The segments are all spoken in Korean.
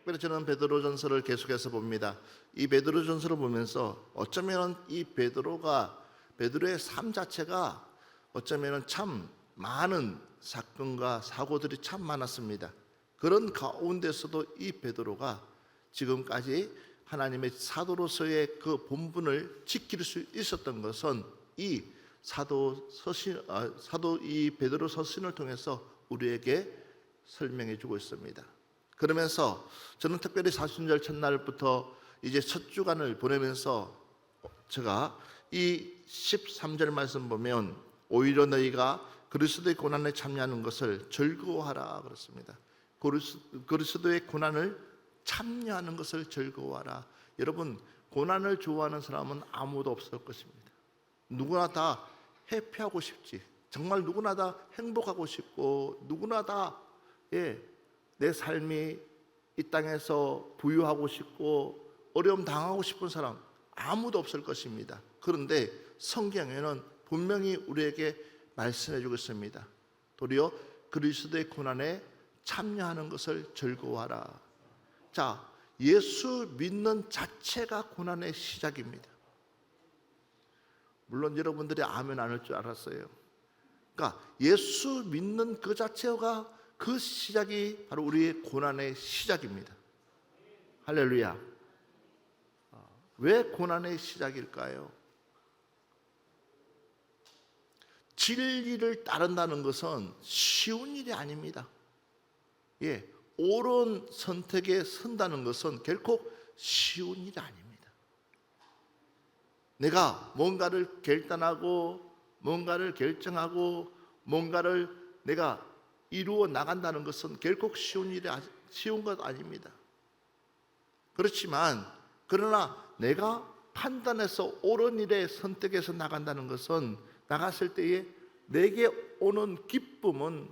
특별히 저는 베드로전서를 계속해서 봅니다. 이 베드로전서를 보면서 어쩌면 이 베드로의 삶 자체가 어쩌면 참 많은 사건과 사고들이 참 많았습니다. 그런 가운데서도 이 베드로가 지금까지 하나님의 사도로서의 그 본분을 지킬 수 있었던 것은 이 이 베드로 서신을 통해서 우리에게 설명해 주고 있습니다. 그러면서 저는 특별히 사순절 첫날부터 이제 첫 주간을 보내면서 제가 이 13절 말씀 보면 오히려 너희가 그리스도의 고난에 참여하는 것을 즐거워하라 그렇습니다. 그리스도의 고난을 참여하는 것을 즐거워하라. 여러분, 고난을 좋아하는 사람은 아무도 없을 것입니다. 누구나 다 해피하고 싶지. 정말 누구나 다 행복하고 싶고 누구나 다 내 삶이 이 땅에서 부유하고 싶고 어려움 당하고 싶은 사람 아무도 없을 것입니다. 그런데 성경에는 분명히 우리에게 말씀해 주고 있습니다. 도리어 그리스도의 고난에 참여하는 것을 즐거워하라. 자, 예수 믿는 자체가 고난의 시작입니다. 물론 여러분들이 아멘 안 할 줄 알았어요. 그러니까 예수 믿는 그 자체가 그 시작이 바로 우리의 고난의 시작입니다. 할렐루야. 왜 고난의 시작일까요? 진리를 따른다는 것은 쉬운 일이 아닙니다. 옳은 선택에 선다는 것은 결코 쉬운 일이 아닙니다. 내가 뭔가를 결단하고 뭔가를 결정하고 뭔가를 내가 이루어 나간다는 것은 결코 쉬운 것 아닙니다. 그렇지만 그러나 내가 판단해서 옳은 일에 선택해서 나간다는 것은 나갔을 때에 내게 오는 기쁨은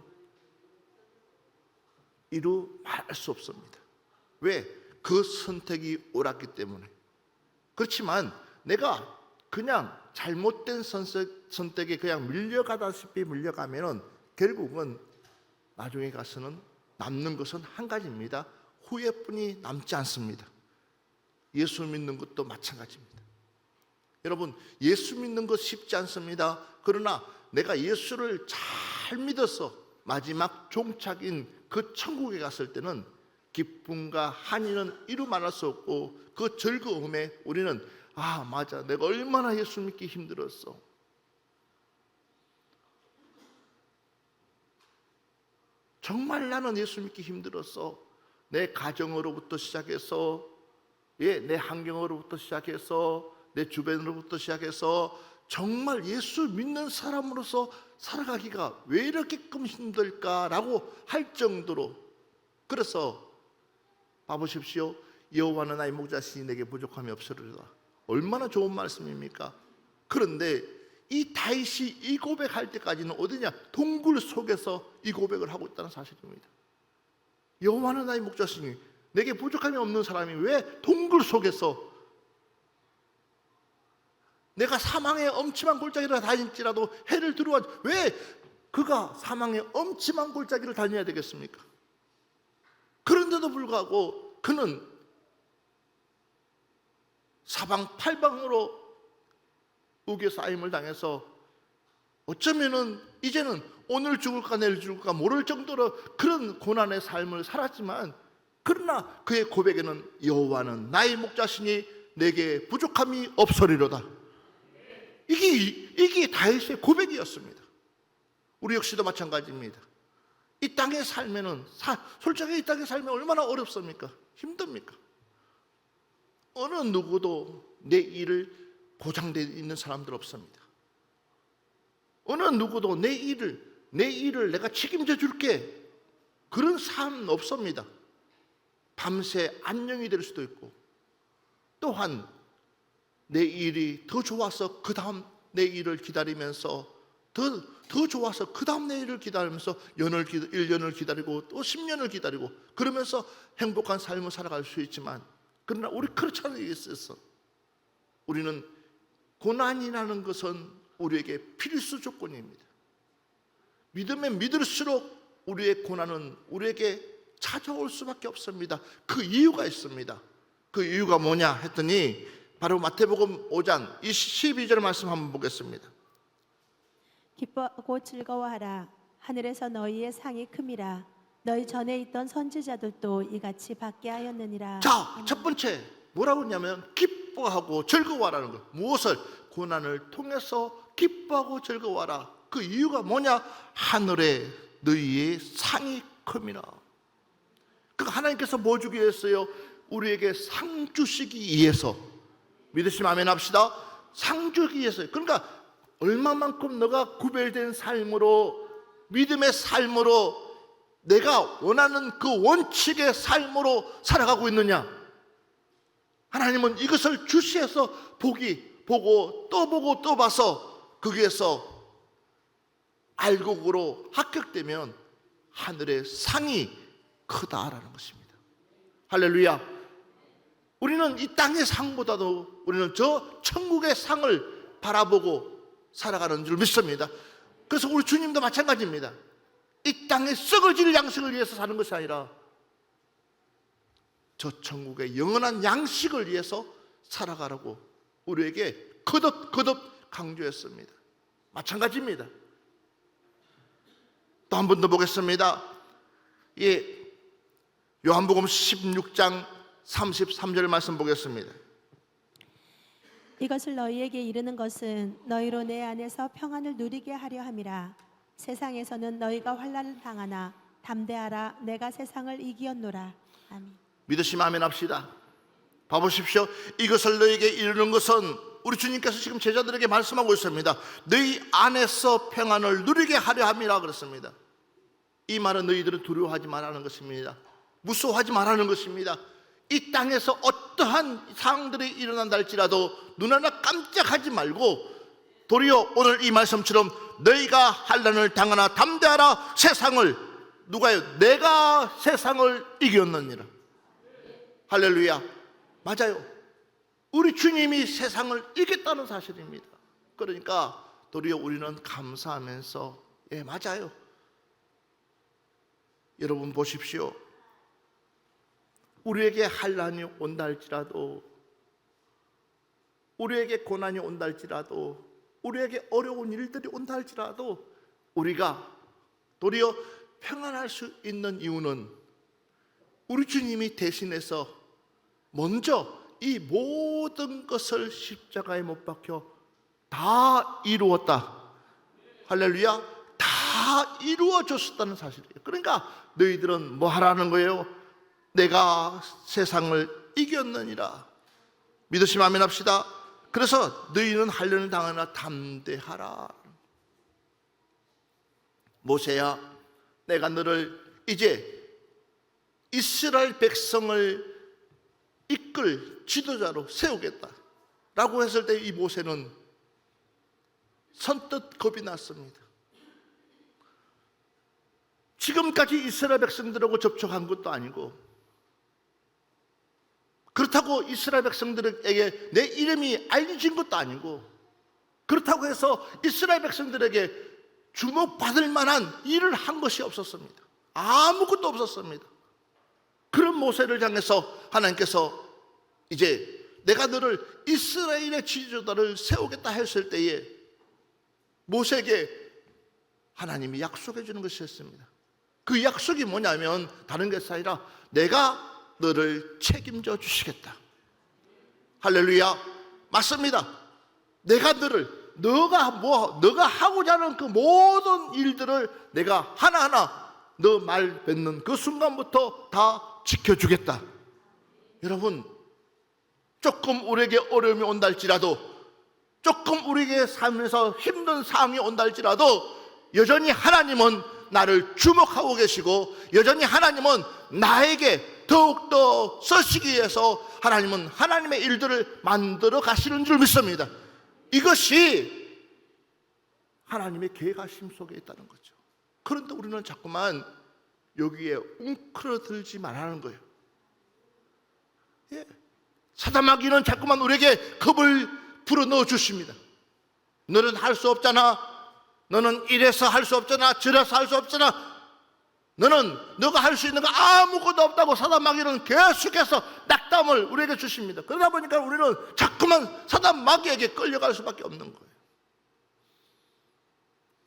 이루 말할 수 없습니다. 왜? 그 선택이 옳았기 때문에. 그렇지만 내가 그냥 잘못된 선택에 그냥 밀려가다시피 밀려가면은 결국은 나중에 가서는 남는 것은 한 가지입니다. 후회뿐이 남지 않습니다. 예수 믿는 것도 마찬가지입니다. 여러분, 예수 믿는 것 쉽지 않습니다. 그러나 내가 예수를 잘 믿어서 마지막 종착인 그 천국에 갔을 때는 기쁨과 한이는 이루 말할 수 없고 그 즐거움에 우리는 아 맞아, 내가 얼마나 예수 믿기 힘들었어. 정말 나는 예수 믿기 힘들었어. 내 가정으로부터 시작해서 내 환경으로부터 시작해서 내 주변으로부터 시작해서 정말 예수 믿는 사람으로서 살아가기가 왜 이렇게끔 힘들까라고 할 정도로. 그래서 봐보십시오. 여호와는 나의 목자시니 내게 부족함이 없으리로다. 얼마나 좋은 말씀입니까? 그런데 이 다윗이 이 고백할 때까지는 어디냐? 동굴 속에서 이 고백을 하고 있다는 사실입니다. 여호와는 나의 목자시니 내게 부족함이 없는 사람이 왜 동굴 속에서, 내가 사망의 엄침한 골짜기를 다닐지라도 해를 두려워, 왜 그가 사망의 엄침한 골짜기를 다녀야 되겠습니까? 그런데도 불구하고 그는 사방팔방으로 우겨싸임을 당해서 어쩌면은 이제는 오늘 죽을까 내일 죽을까 모를 정도로 그런 고난의 삶을 살았지만, 그러나 그의 고백에는 여호와는 나의 목자시니 내게 부족함이 없으리로다. 이게 다윗의 고백이었습니다. 우리 역시도 마찬가지입니다. 이 땅에 살면은 솔직히 이 땅에 살면 얼마나 어렵습니까? 힘듭니까? 어느 누구도 내 일을 보장되어 있는 사람들 없습니다. 어느 누구도 내 일을 내가 책임져 줄게, 그런 삶 없습니다. 밤새 안녕이 될 수도 있고, 또한 내 일이 더 좋아서 그 다음 내 일을 기다리면서 더 좋아서 그 다음 내 일을 기다리면서 1년을 기다리고 또 10년을 기다리고 그러면서 행복한 삶을 살아갈 수 있지만, 그러나 우리 그렇지 않은 일이 있어서 우리는 고난이라는 것은 우리에게 필수 조건입니다. 믿으면 믿을수록 우리의 고난은 우리에게 찾아올 수밖에 없습니다. 그 이유가 있습니다. 그 이유가 뭐냐 했더니 바로 마태복음 5장 12절 말씀 한번 보겠습니다. 기뻐하고 즐거워하라. 하늘에서 너희의 상이 큼이라. 너희 전에 있던 선지자들도 이같이 받게 하였느니라. 자, 첫 번째 뭐라고 했냐면 기뻐하고 즐거워하라는 거예요. 무엇을? 고난을 통해서 기뻐하고 즐거워하라. 그 이유가 뭐냐? 하늘에 너희의 상이 큼이라. 그러니까 하나님께서 뭐 주기 위해서요? 우리에게 상 주시기 위해서. 믿으시면 아멘 합시다. 상 주기 위해서요. 그러니까 얼마만큼 너가 구별된 삶으로, 믿음의 삶으로, 내가 원하는 그 원칙의 삶으로 살아가고 있느냐? 하나님은 이것을 주시해서 보고 또 봐서 거기에서 알곡으로 합격되면 하늘의 상이 크다라는 것입니다. 할렐루야. 우리는 이 땅의 상보다도 우리는 저 천국의 상을 바라보고 살아가는 줄 믿습니다. 그래서 우리 주님도 마찬가지입니다. 이 땅에 썩어질 양식을 위해서 사는 것이 아니라 저 천국의 영원한 양식을 위해서 살아가라고 우리에게 거듭 강조했습니다. 마찬가지입니다. 또 한 번 더 보겠습니다. 요한복음 16장 33절 말씀 보겠습니다. 이것을 너희에게 이르는 것은 너희로 내 안에서 평안을 누리게 하려 함이라. 세상에서는 너희가 환난을 당하나 담대하라. 내가 세상을 이기었노라. 아멘. 믿으시면 아멘 합시다. 봐보십시오. 이것을 너희에게 이르는 것은, 우리 주님께서 지금 제자들에게 말씀하고 있습니다. 너희 안에서 평안을 누리게 하려 함이라 그랬습니다. 이 말은 너희들은 두려워하지 말라는 것입니다. 무서워하지 말라는 것입니다. 이 땅에서 어떠한 상황들이 일어난다 할지라도 눈 하나 깜짝하지 말고 도리어 오늘 이 말씀처럼 너희가 환난을 당하나 담대하라. 세상을, 누가요? 내가 세상을 이겼느니라. 할렐루야. 맞아요. 우리 주님이 세상을 이겼다는 사실입니다. 그러니까 도리어 우리는 감사하면서, 예, 맞아요. 여러분 보십시오. 우리에게 환난이 온다 할지라도, 우리에게 고난이 온다 할지라도, 우리에게 어려운 일들이 온다 할지라도 우리가 도리어 평안할 수 있는 이유는 우리 주님이 대신해서 먼저 이 모든 것을 십자가에 못 박혀 다 이루었다. 할렐루야. 다 이루어졌었다는 사실이에요. 그러니까 너희들은 뭐 하라는 거예요? 내가 세상을 이겼느니라. 믿으시면 아멘 합시다. 그래서 너희는 환난을 당하나 담대하라. 모세야, 내가 너를 이제 이스라엘 백성을 이끌 지도자로 세우겠다 라고 했을 때 이 모세는 선뜻 겁이 났습니다. 지금까지 이스라엘 백성들하고 접촉한 것도 아니고, 그렇다고 이스라엘 백성들에게 내 이름이 알려진 것도 아니고, 그렇다고 해서 이스라엘 백성들에게 주목받을 만한 일을 한 것이 없었습니다. 아무것도 없었습니다. 그런 모세를 향해서 하나님께서 이제 내가 너를 이스라엘의 지도자를 세우겠다 했을 때에 모세에게 하나님이 약속해 주는 것이었습니다. 그 약속이 뭐냐면 다른 것이 아니라 내가 너를 책임져 주시겠다. 할렐루야. 맞습니다. 내가 너가 하고자 하는 그 모든 일들을 내가 하나하나 너 말 뱉는 그 순간부터 다 지켜주겠다. 여러분, 조금 우리에게 어려움이 온다 할지라도, 조금 우리에게 삶에서 힘든 상황이 온다 할지라도 여전히 하나님은 나를 주목하고 계시고, 여전히 하나님은 나에게 더욱더 쓰시기 위해서 하나님은 하나님의 일들을 만들어 가시는 줄 믿습니다. 이것이 하나님의 계획하심 속에 있다는 거죠. 그런데 우리는 자꾸만 여기에 웅크러들지 말라는 거예요. 예. 사단마귀는 자꾸만 우리에게 겁을 불어넣어 주십니다. 너는 할 수 없잖아. 너는 이래서 할 수 없잖아. 저래서 할 수 없잖아. 너는 너가 할 수 있는 거 아무것도 없다고 사단 마귀는 계속해서 낙담을 우리에게 주십니다. 그러다 보니까 우리는 자꾸만 사단 마귀에게 끌려갈 수밖에 없는 거예요.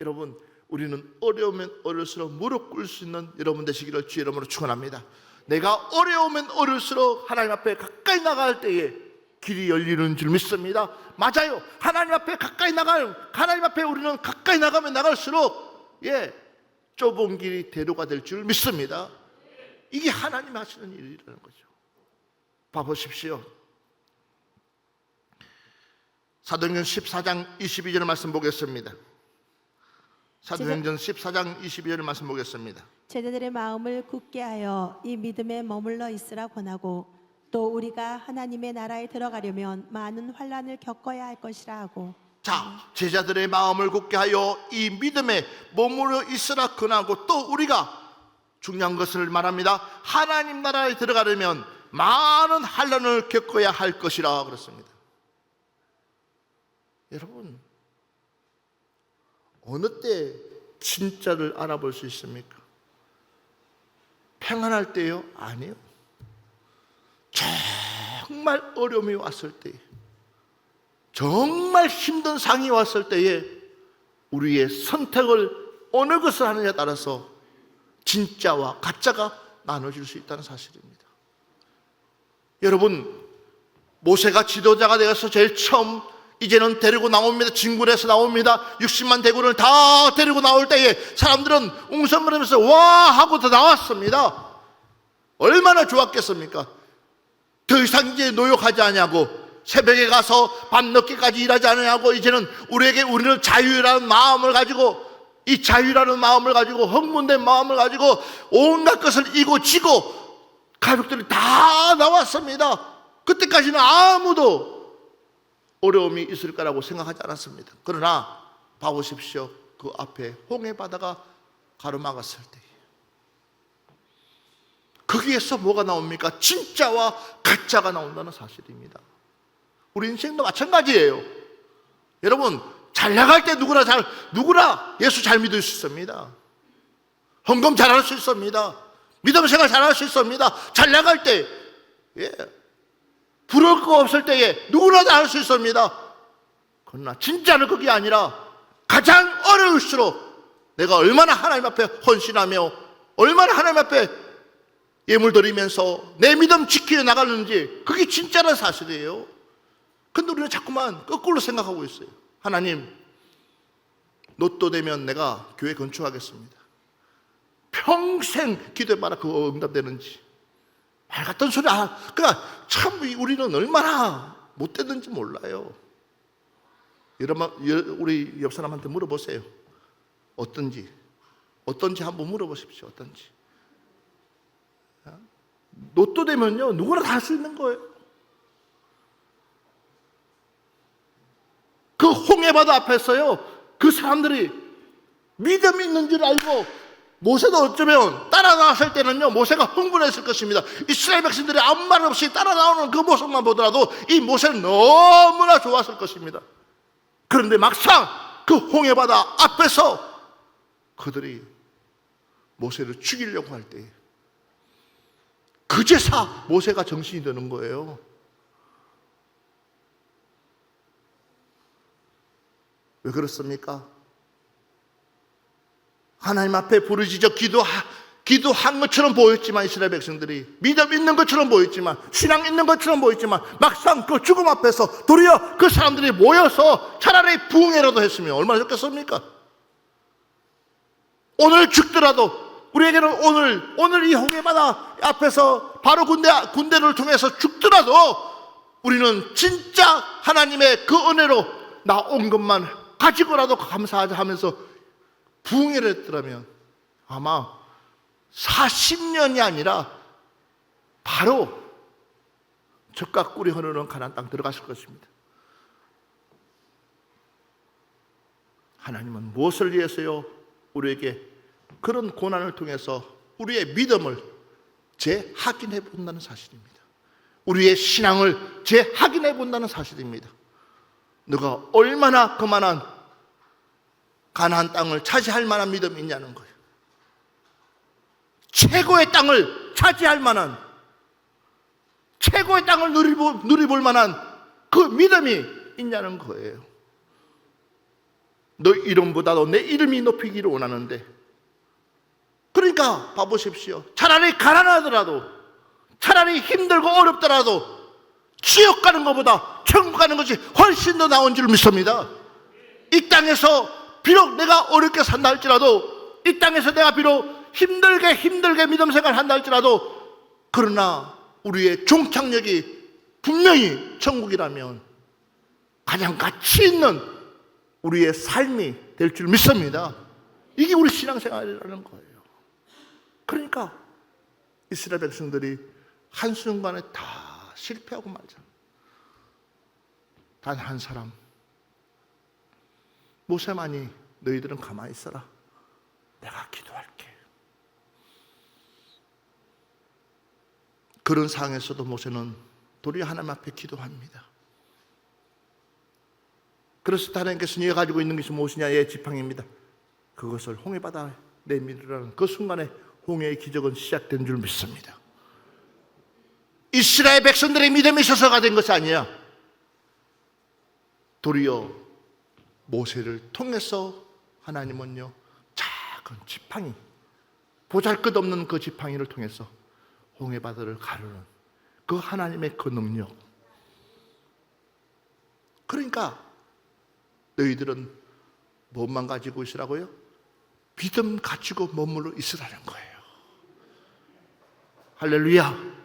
여러분, 우리는 어려우면 어려울수록 무릎 꿇을 수 있는 여러분 되시기를 주의 이름으로 축원합니다. 내가 어려우면 어려울수록 하나님 앞에 가까이 나갈 때에 길이 열리는 줄 믿습니다. 맞아요. 하나님 앞에 하나님 앞에 우리는 가까이 나가면 나갈수록 좁은 길이 대로가 될 줄 믿습니다. 이게 하나님이 하시는 일이라는 거죠. 봐보십시오. 사도행전 14장 22절 말씀 보겠습니다. 사도행전 14장 22절 말씀 보겠습니다. 제자들의 마음을 굳게 하여 이 믿음에 머물러 있으라 권하고 또 우리가 하나님의 나라에 들어가려면 많은 환난을 겪어야 할 것이라 하고. 자, 제자들의 마음을 굳게 하여 이 믿음에 머물러 있으라 권하고 또 우리가 중요한 것을 말합니다. 하나님 나라에 들어가려면 많은 환난을 겪어야 할 것이라 그랬습니다. 여러분, 어느 때 진짜를 알아볼 수 있습니까? 평안할 때요? 아니요. 정말 어려움이 왔을 때, 정말 힘든 상이 왔을 때에 우리의 선택을 어느 것을 하느냐에 따라서 진짜와 가짜가 나눠질 수 있다는 사실입니다. 여러분, 모세가 지도자가 되어서 제일 처음 이제는 데리고 나옵니다. 진군에서 나옵니다. 60만 대군을 다 데리고 나올 때에 사람들은 웅성거리면서 와 하고 더 나왔습니다. 얼마나 좋았겠습니까? 더 이상 이제 노역하지 않냐고, 새벽에 가서 밤늦게까지 일하지 않냐고, 이제는 우리는 자유라는 마음을 가지고, 이 자유라는 마음을 가지고, 흥분된 마음을 가지고 온갖 것을 이고 지고 가족들이 다 나왔습니다. 그때까지는 아무도 어려움이 있을 거라고 생각하지 않았습니다. 그러나 봐보십시오. 그 앞에 홍해 바다가 가로막았을 때 거기에서 뭐가 나옵니까? 진짜와 가짜가 나온다는 사실입니다. 우리 인생도 마찬가지예요. 여러분, 잘 나갈 때 누구나 예수 잘 믿을 수 있습니다. 헌금 잘할 수 있습니다. 믿음 생활 잘할 수 있습니다. 잘 나갈 때, 부러울 거 없을 때에 누구나 다 할 수 있습니다. 그러나 진짜는 그게 아니라 가장 어려울수록 내가 얼마나 하나님 앞에 헌신하며 얼마나 하나님 앞에 예물 드리면서 내 믿음 지켜 나가는지, 그게 진짜는 사실이에요. 근데 우리는 자꾸만 거꾸로 생각하고 있어요. 하나님, 로또 되면 내가 교회 건축하겠습니다. 평생 기도해봐라 그거 응답되는지. 말 같은 소리. 그러니까 참 우리는 얼마나 못되는지 몰라요. 여러분, 우리 옆 사람한테 물어보세요. 어떤지 한번 물어보십시오. 어떤지. 로또 되면요, 누구나 다 할 수 있는 거예요. 그 홍해바다 앞에서요, 그 사람들이 믿음이 있는 줄 알고, 모세도 어쩌면 따라 나왔을 때는요, 모세가 흥분했을 것입니다. 이스라엘 백성들이 아무 말 없이 따라 나오는 그 모습만 보더라도 이 모세는 너무나 좋았을 것입니다. 그런데 막상 그 홍해바다 앞에서 그들이 모세를 죽이려고 할 때 그제서 모세가 정신이 드는 거예요. 왜 그렇습니까? 하나님 앞에 부르짖어 기도한 것처럼 보였지만, 이스라엘 백성들이 믿음 있는 것처럼 보였지만, 신앙 있는 것처럼 보였지만, 막상 그 죽음 앞에서 도리어 그 사람들이 모여서 차라리 부흥회라도 했으면 얼마나 좋겠습니까? 오늘 죽더라도 우리에게는 오늘 이 홍해바다 앞에서 바로 군대를 통해서 죽더라도 우리는 진짜 하나님의 그 은혜로 나 온 것만 가지고라도 감사하자 하면서 부흥회를 했더라면 아마 40년이 아니라 바로 젖과 꿀이 흐르는 가나안 땅 들어갔을 것입니다. 하나님은 무엇을 위해서요? 우리에게 그런 고난을 통해서 우리의 믿음을 재확인해 본다는 사실입니다. 우리의 신앙을 재확인해 본다는 사실입니다. 너가 얼마나 그만한 가나안 땅을 차지할 만한 믿음이 있냐는 거예요. 최고의 땅을 차지할 만한, 최고의 땅을 누리볼 만한 그 믿음이 있냐는 거예요. 너 이름보다도 내 이름이 높이기를 원하는데, 그러니까 봐보십시오. 차라리 가난하더라도, 차라리 힘들고 어렵더라도 지옥 가는 것보다 천국 가는 것이 훨씬 더 나은 줄 믿습니다. 이 땅에서 비록 내가 어렵게 산다 할지라도, 이 땅에서 내가 비록 힘들게 믿음 생활을 한다 할지라도, 그러나 우리의 종착역이 분명히 천국이라면 가장 가치 있는 우리의 삶이 될 줄 믿습니다. 이게 우리 신앙생활이라는 거예요. 그러니까 이스라엘 백성들이 한순간에 다 실패하고 말잖아. 단 한 사람, 모세만이 너희들은 가만히 있어라, 내가 기도할게. 그런 상황에서도 모세는 도리어 하나님 앞에 기도합니다. 그래서 하나님께서 네가 가지고 있는 것이 무엇이냐의 지팡이입니다. 그것을 홍해바다에 내밀으라는 그 순간에 홍해의 기적은 시작된 줄 믿습니다. 이스라엘 백성들의 믿음이 있어서가 된 것이 아니야. 도리어 모세를 통해서 하나님은요, 작은 지팡이, 보잘것없는 그 지팡이를 통해서 홍해바다를 가르는 그 하나님의 그 능력. 그러니까 너희들은 무엇만 가지고 있으라고요? 믿음 가지고 머물러 있으라는 거예요. 할렐루야.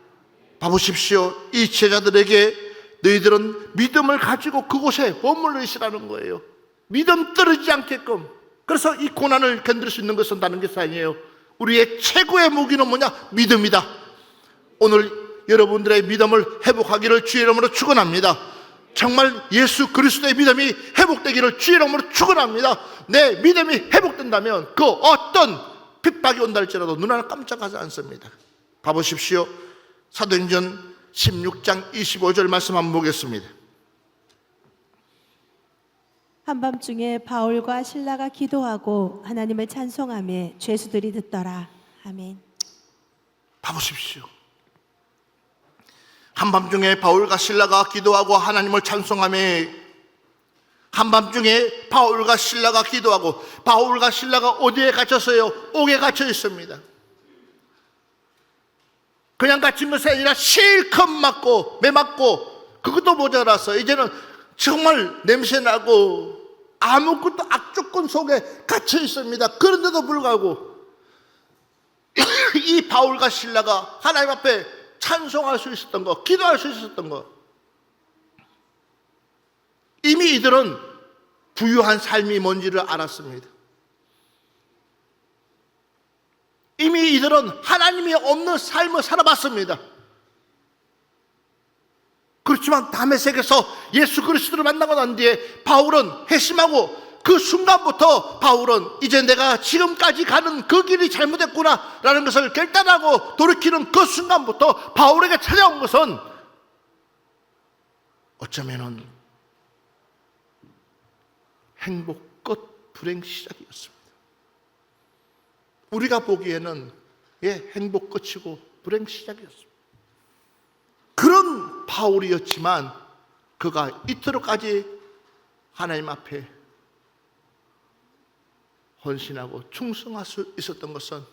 봐보십시오. 이 제자들에게 너희들은 믿음을 가지고 그곳에 머물러 있으라는 거예요. 믿음 떨어지지 않게끔. 그래서 이 고난을 견딜 수 있는 것은 다른 것이 아니에요. 우리의 최고의 무기는 뭐냐? 믿음이다. 오늘 여러분들의 믿음을 회복하기를 주의 이름으로 축원합니다. 정말 예수 그리스도의 믿음이 회복되기를 주의 이름으로 축원합니다. 내 믿음이 회복된다면 그 어떤 핍박이 온다 할지라도 눈 하나 깜짝하지 않습니다. 가보십시오. 사도행전 16장 25절 말씀 한번 보겠습니다. 한밤중에 바울과 실라가 기도하고 하나님을 찬송하며 죄수들이 듣더라. 아멘. 봐보십시오. 한밤중에 바울과 실라가 기도하고 하나님을 찬송하며, 한밤중에 바울과 실라가 기도하고, 바울과 실라가 어디에 갇혔어요? 옥에 갇혀 있습니다. 그냥 갇힌 것이 아니라 실컷 맞고 매맞고, 그것도 모자라서 이제는 정말 냄새나고 아무것도 악조건 속에 갇혀 있습니다. 그런데도 불구하고 이 바울과 실라가 하나님 앞에 찬송할 수 있었던 거, 기도할 수 있었던 거, 이미 이들은 부유한 삶이 뭔지를 알았습니다. 이미 이들은 하나님이 없는 삶을 살아봤습니다. 그렇지만 다메섹에서 예수 그리스도를 만나고 난 뒤에 바울은 회심하고, 그 순간부터 바울은 이제 내가 지금까지 가는 그 길이 잘못했구나 라는 것을 결단하고 돌이키는 그 순간부터 바울에게 찾아온 것은 어쩌면은 행복 끝 불행 시작이었습니다. 우리가 보기에는 행복 끝이고 불행 시작이었습니다. 그런 바울이었지만 그가 이토록까지 하나님 앞에 헌신하고 충성할 수 있었던 것은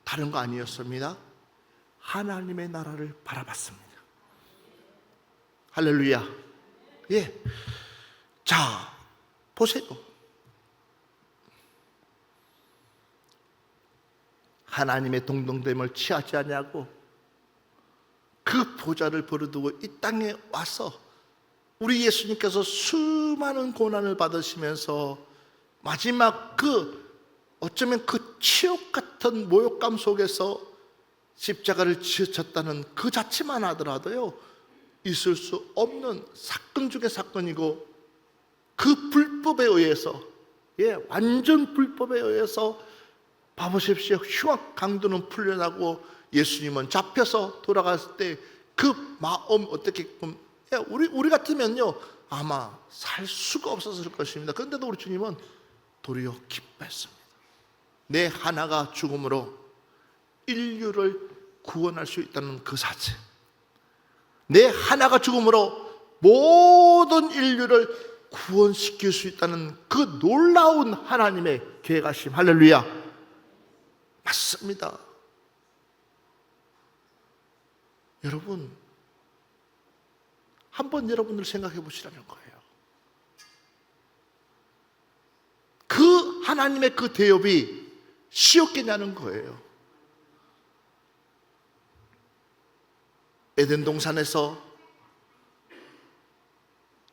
다른 거 아니었습니다. 하나님의 나라를 바라봤습니다. 할렐루야. 자, 보세요. 하나님의 동등됨을 취하지 아니하고 그 보좌를 버려두고 이 땅에 와서 우리 예수님께서 수많은 고난을 받으시면서 마지막 어쩌면 그 치욕 같은 모욕감 속에서 십자가를 지었다는 그 자체만 하더라도요, 있을 수 없는 사건 중의 사건이고, 그 불법에 의해서, 완전 불법에 의해서 봐보십시오. 흉악 강도는 풀려나고 예수님은 잡혀서 돌아갔을 때 그 마음 어떻게 보면, 우리 같으면요 아마 살 수가 없었을 것입니다. 그런데도 우리 주님은 도리어 기뻐했습니다. 내 하나가 죽음으로 인류를 구원할 수 있다는 그 사실, 내 하나가 죽음으로 모든 인류를 구원시킬 수 있다는 그 놀라운 하나님의 계획하심, 할렐루야. 맞습니다. 여러분, 한번 여러분들 생각해 보시라는 거예요. 그 하나님의 그 대접이 쉬웠겠냐는 거예요. 에덴 동산에서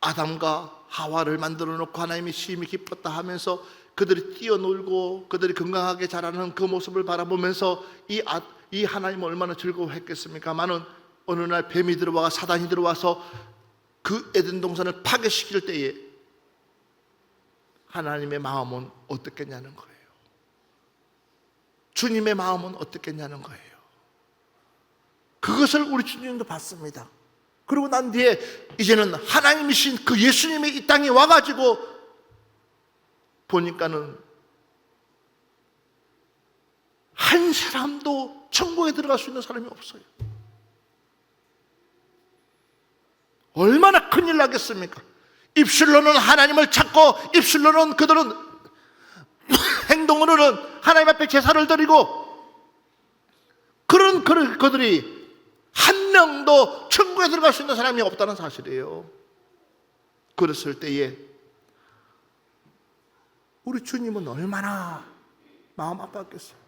아담과 하와를 만들어 놓고 하나님이 심히 기뻤다 하면서 그들이 뛰어놀고 그들이 건강하게 자라는 그 모습을 바라보면서 이 하나님은 얼마나 즐거워했겠습니까마는 어느 날 뱀이 들어와 사단이 들어와서 그 에덴 동산을 파괴시킬 때에 하나님의 마음은 어떻겠냐는 거예요. 주님의 마음은 어떻겠냐는 거예요. 그것을 우리 주님도 봤습니다. 그리고 난 뒤에 이제는 하나님이신 그 예수님이 이 땅에 와가지고 보니까는 한 사람도 천국에 들어갈 수 있는 사람이 없어요. 얼마나 큰일 나겠습니까? 입술로는 하나님을 찾고 입술로는 그들은 행동으로는 하나님 앞에 제사를 드리고 그런 그들이 한 명도 천국에 들어갈 수 있는 사람이 없다는 사실이에요. 그랬을 때에 우리 주님은 얼마나 마음 아팠겠어요.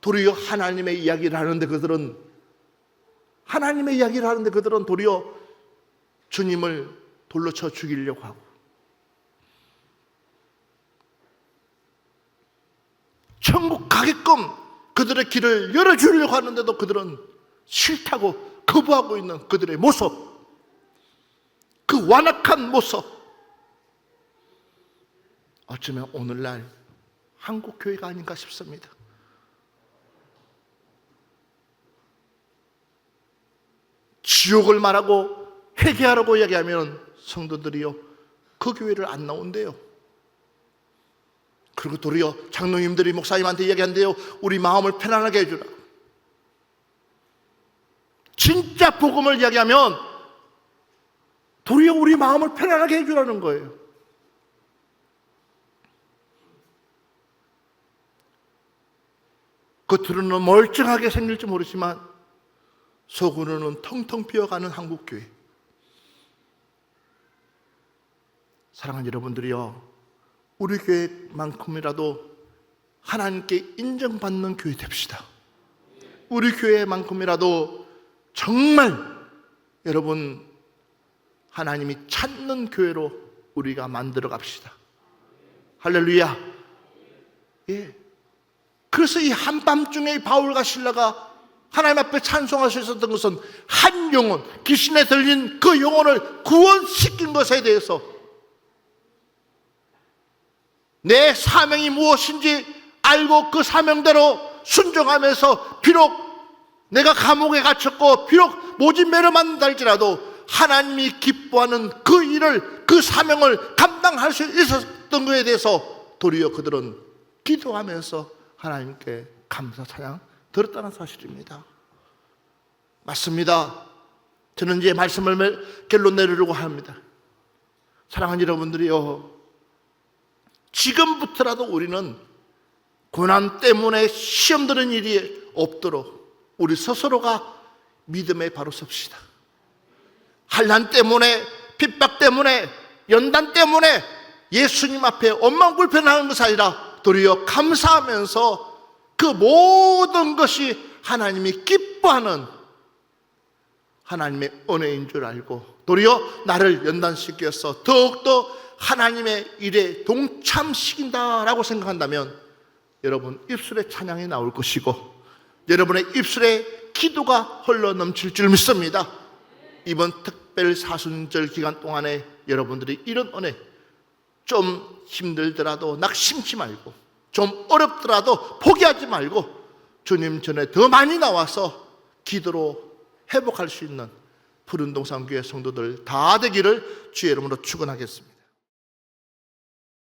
도리어 하나님의 이야기를 하는데 그들은 도리어 주님을 돌로 쳐 죽이려고 하고 천국 가게끔 그들의 길을 열어주려고 하는데도 그들은 싫다고 거부하고 있는 그들의 모습, 그 완악한 모습, 어쩌면 오늘날 한국 교회가 아닌가 싶습니다. 지옥을 말하고 회개하라고 이야기하면 성도들이요 그 교회를 안 나온대요. 그리고 도리어 장로님들이 목사님한테 이야기한대요. 우리 마음을 편안하게 해주라. 진짜 복음을 이야기하면 도리어 우리 마음을 편안하게 해주라는 거예요. 겉으로는 멀쩡하게 생길지 모르지만 속으로는 텅텅 비어가는 한국교회. 사랑하는 여러분들이요, 우리 교회만큼이라도 하나님께 인정받는 교회 됩시다. 우리 교회만큼이라도 정말 여러분 하나님이 찾는 교회로 우리가 만들어 갑시다. 할렐루야. 예. 그래서 이 한밤중에 바울과 실라가 하나님 앞에 찬송할 수 있었던 것은 한 영혼, 귀신에 들린 그 영혼을 구원시킨 것에 대해서 내 사명이 무엇인지 알고 그 사명대로 순종하면서 비록 내가 감옥에 갇혔고 비록 모진매를 만든다 할지라도 하나님이 기뻐하는 그 일을, 그 사명을 감당할 수 있었던 것에 대해서 도리어 그들은 기도하면서 하나님께 감사 찬양 들었다는 사실입니다. 맞습니다. 저는 이제 말씀을 결론 내리려고 합니다. 사랑하는 여러분들이요, 지금부터라도 우리는 고난 때문에 시험 드는 일이 없도록 우리 스스로가 믿음에 바로 섭시다. 환난 때문에, 핍박 때문에, 연단 때문에 예수님 앞에 원망 불편하는 것이 아니라 도리어 감사하면서 그 모든 것이 하나님이 기뻐하는 하나님의 은혜인 줄 알고 도리어 나를 연단시켜서 더욱더 하나님의 일에 동참시킨다라고 생각한다면 여러분 입술에 찬양이 나올 것이고 여러분의 입술에 기도가 흘러 넘칠 줄 믿습니다. 이번 특별 사순절 기간 동안에 여러분들이 이런 은혜, 좀 힘들더라도 낙심치 말고 좀 어렵더라도 포기하지 말고 주님 전에 더 많이 나와서 기도로 회복할 수 있는 푸른동산교회 성도들 다 되기를 주의 이름으로 축원하겠습니다.